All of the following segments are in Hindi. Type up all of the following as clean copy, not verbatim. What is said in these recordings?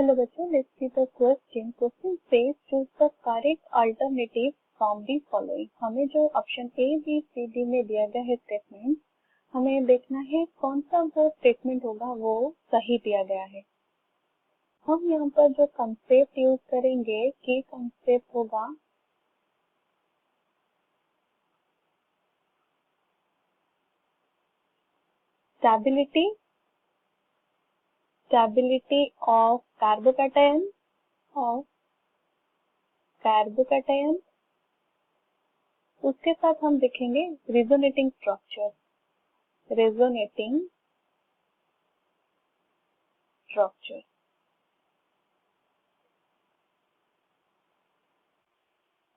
Hello बच्चों, let's see the question. Question says choose the correct alternative from the following. हमें जो option A, B, C, D में दिया गया है स्टेटमेंट, हमें देखना है कौन सा वो स्टेटमेंट होगा वो सही दिया गया है. हम यहाँ पर जो कंसेप्ट यूज करेंगे की कंसेप्ट होगा stability of carbocation उसके साथ हम देखेंगे रेजोनेटिंग स्ट्रक्चर.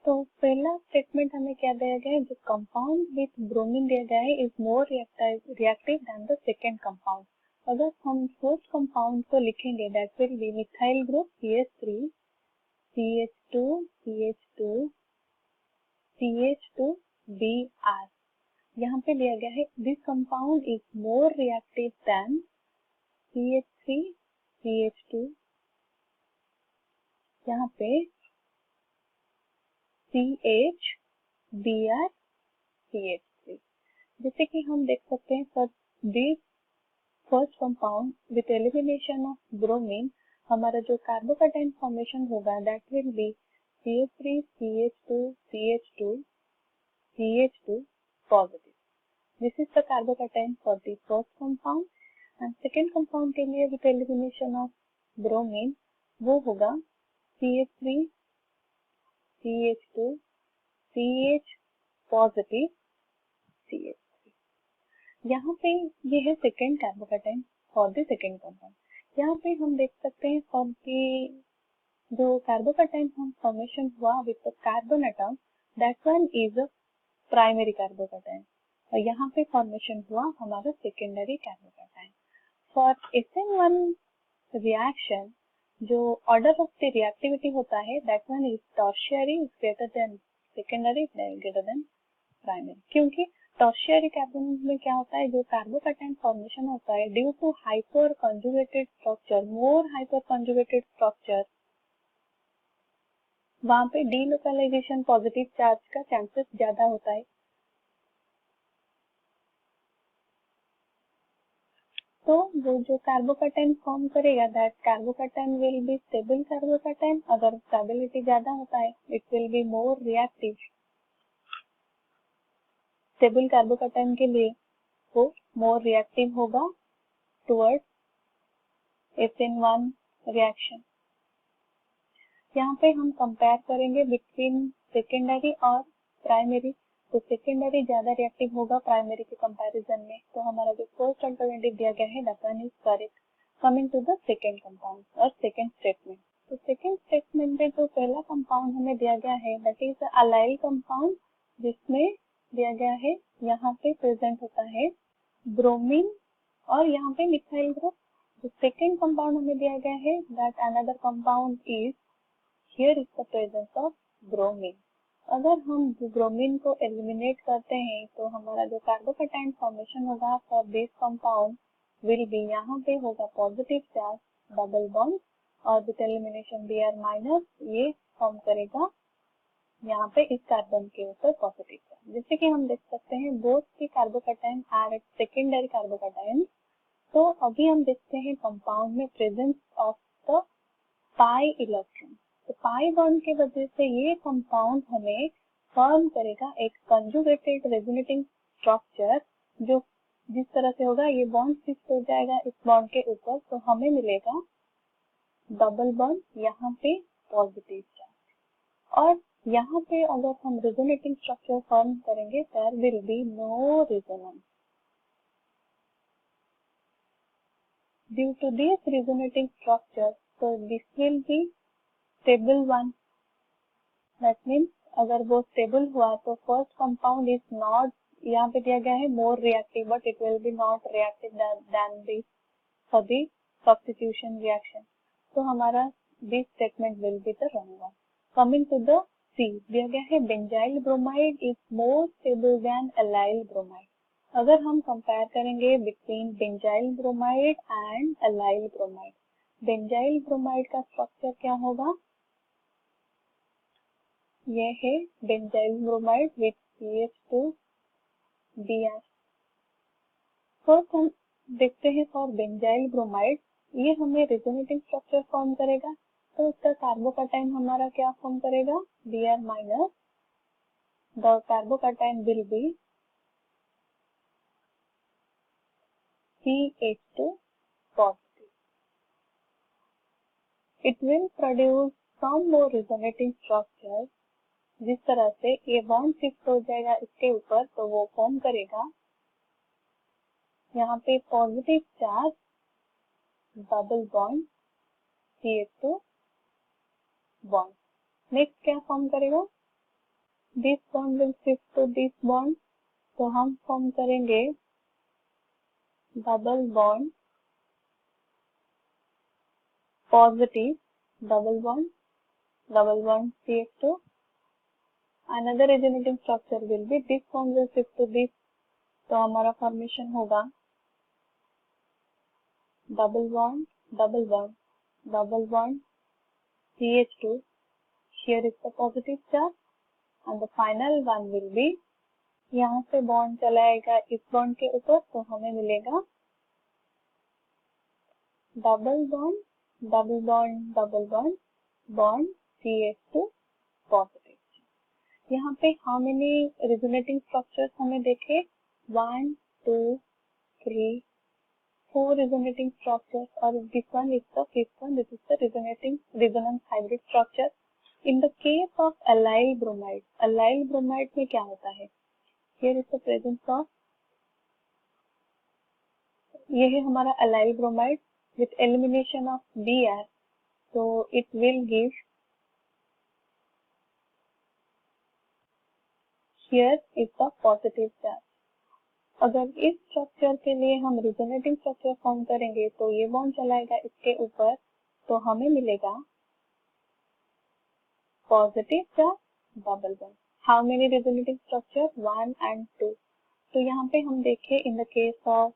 तो पहला स्टेटमेंट हमें क्या दिया गया है, जो कंपाउंड विथ ब्रोमीन दिया गया है is more reactive than the second compound. अगर हम फर्स्ट कंपाउंड को लिखेंगे that will be methyl group CH3 CH2 Br. यहाँ पे दिया गया है this compound is more reactive than CH3 CH2. यहाँ पे CH Br CH3. जैसे कि हम देख सकते हैं for this first compound with elimination of bromine हमारा जो कार्बोकैटायन फॉर्मेशन होगा that will be CH3 CH2 positive. This is the carbocation for the first compound. And second compound के लिए विथ एलिमिनेशन ऑफ ब्रोमीन वो होगा CH3 CH2 CH positive CH3. यहाँ पे ये है second carbocation for the second compound. यहाँ पे हम देख सकते हैं फॉर दी जो कार्बोकैटायन फॉर्मेशन हुआ with the carbon atom that one is a primary carbocation और यहाँ पे फॉर्मेशन हुआ हमारा secondary carbocation. For SN1 reaction जो ऑर्डर ऑफ द रिएक्टिविटी होता है that one is tertiary is greater than secondary greater than primary. क्योंकि टर्शियरी कार्बन में क्या होता है, जो कार्बोकैटायन फॉर्मेशन होता है due to hyper conjugated structure, more hyper conjugated structure, वहां पे डीलोकलाइजेशन पॉजिटिव चार्ज का चांसेस ज्यादा होता है. तो वो जो कार्बोकैटायन फॉर्म करेगा that carbocation will be stable carbocation. अगर स्टेबिलिटी ज्यादा होता है it will be more reactive. Stable carbocation के लिए वो मोर रिएक्टिव होगा टुवर्ड्स SN1 रिएक्शन. यहाँ पे हम कंपेयर करेंगे बिटवीन सेकेंडरी और प्राइमरी. तो सेकेंडरी ज्यादा रिएक्टिव होगा प्राइमरी के कंपैरिजन में. तो हमारा जो फर्स्ट अल्टरनेटिव दिया गया है that one is correct. Coming to the second compound और सेकेंड स्टेटमेंट. तो सेकेंड स्टेटमेंट में जो पहला कंपाउंड हमें दिया गया है दैट इज अलाइल कंपाउंड जिसमें दिया गया है यहाँ पे प्रेजेंट होता है ब्रोमीन और यहाँ पे मिथाइल ग्रुप. जो सेकेंड कंपाउंड हमें दिया गया है that another compound is here is the presence of bromine. अगर हम ब्रोमीन को एलिमिनेट करते हैं तो हमारा जो कार्बोकैटायन फॉर्मेशन होगा for this compound will be यहाँ पे होगा पॉजिटिव चार्ज डबल बॉन्ड और विथ एलिमिनेशन Br माइनस ये फॉर्म करेगा यहाँ पे इस कार्बन के ऊपर पॉजिटिव चार्ज. जैसे कि हम देख सकते हैं बोथ की carbocation are at secondary carbocation. तो अभी हम देखते हैं कंपाउंड में presence of the pi electron. तो पाई बॉन्ड के वजह से ये कंपाउंड हमें फॉर्म करेगा एक कंजुगेटेड रेजोनेटिंग स्ट्रक्चर. जो जिस तरह से होगा ये बॉन्ड शिफ्ट हो जाएगा इस बॉन्ड के ऊपर तो हमें मिलेगा डबल बॉन्ड यहाँ पे पॉजिटिव चार्ज. और यहाँ पे अगर हम रेजोनेटिंग स्ट्रक्चर फॉर्म करेंगे there will be no resonance. Due to this resonating structure so this will be stable one. That means अगर वो stable हुआ तो first compound is not यहाँ पे दिया गया है more reactive but it will be not reactive than this for the substitution reaction. तो हमारा this statement will be the wrong one. Coming to the C दिया गया है benzyl bromide is more stable than allyl bromide. अगर हम कंपेयर करेंगे between benzyl bromide and allyl bromide benzyl bromide का स्ट्रक्चर क्या होगा, ये है benzyl bromide with CH2Br। First हम देखते हैं फॉर बेंजाइल ब्रोमाइड, ये हमें रेजोनेटिंग स्ट्रक्चर फॉर्म करेगा, तो इसका कार्बोकैटायन हमारा क्या फॉर्म करेगा, Br minus, the carbocation will B CH2 positive. It will produce some more resonating structures, जिस तरह से ये बॉन्ड शिफ्ट हो जाएगा इसके ऊपर तो वो फॉर्म करेगा यहाँ पे positive charge double bond CH2 bond. Next क्या फॉर्म करेगा, this bond will shift to this bond, तो हम फॉर्म करेंगे double bond positive double bond CH2। Another resonating structure will be this bond will shift to this, तो हमारा फॉर्मेशन होगा double bond CH2, here is the positive charge and the final one will be, यहाँ से बॉन्ड चलाएगा इस बॉन्ड के ऊपर तो हमें मिलेगा डबल बॉन्ड CH2 पॉजिटिव। यहाँ पे हाउ मेनी रेजोनेटिंग स्ट्रक्चर्स हमें देखे, 1 2 3 4 resonating structures, or this one is the fifth one, this is the resonance hybrid structure. In the case of allyl bromide में क्या होता है, here is the presence of, ये है हमारा allyl bromide with elimination of Br, so it will give, here is the positive charge। अगर इस स्ट्रक्चर के लिए हम रिजोनेटिंग स्ट्रक्चर फॉर्म करेंगे तो ये बॉन्ड चलाएगा इसके ऊपर तो हमें मिलेगा positive charge double bond. How many resonating structure, 1 and 2। तो यहाँ पे हम देखें in the case of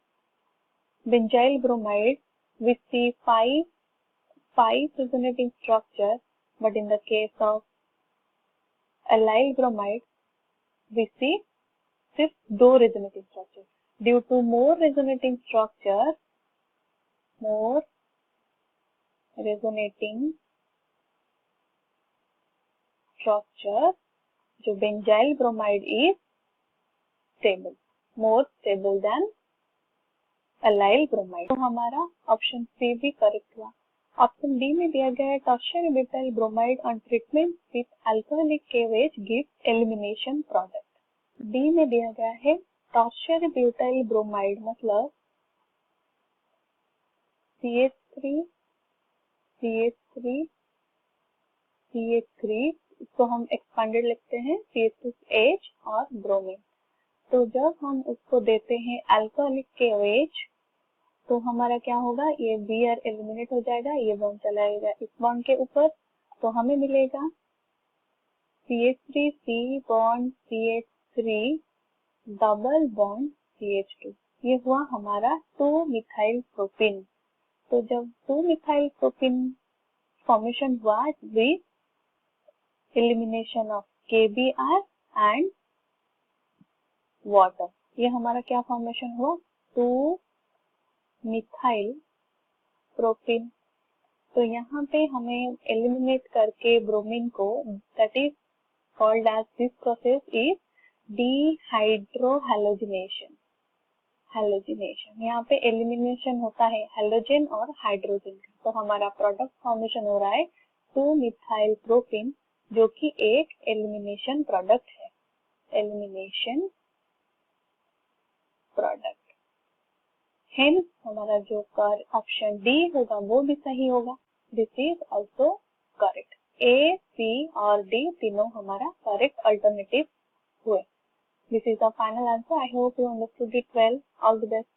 benzyl bromide we see 5 resonating structure, but in the case of allyl bromide we see सिर्फ 2 resonating structure। Due to more resonating structure जो benzyl bromide is stable, more stable than allyl bromide। तो हमारा ऑप्शन सी भी करेक्ट हुआ। ऑप्शन डी में दिया गया है tertiary butyl bromide on treatment with alcoholic KOH gives elimination product. D में दिया गया है टर्शियरी ब्यूटाइल ब्रोमाइड मतलब CH3 इसको हम एक्सपांडेड लिखते हैं CH2H और ब्रोमीन। तो जब हम उसको देते हैं अल्कोहलिक KOH तो हमारा क्या होगा, ये Br एलिमिनेट हो जाएगा, ये बॉन्ड चलाएगा इस बॉन्ड के ऊपर तो हमें मिलेगा CH3C bond CH3 double bond CH2, ये हुआ हमारा 2-मिथाइल प्रोपीन। तो जब 2-मिथाइल प्रोपीन फॉर्मेशन हुआ with elimination of KBr and water, ये हमारा क्या फॉर्मेशन हुआ, 2-मिथाइल प्रोपीन। तो यहाँ पे हमें एलिमिनेट करके ब्रोमीन को, that is called as, this process is dehydrohalogenation. यहाँ पे एलिमिनेशन होता है हैलोजन और हाइड्रोजन का, तो हमारा प्रोडक्ट फॉर्मेशन हो रहा है 2-मिथाइल प्रोपीन जो कि एक एलिमिनेशन प्रोडक्ट है, एलिमिनेशन प्रोडक्ट। हेंस हमारा जो ऑप्शन डी होगा वो भी सही होगा, दिस इज ऑल्सो करेक्ट। ए, सी और डी तीनों हमारा करेक्ट अल्टरनेटिव हुए। This is the final answer. I hope you understood it well. All the best.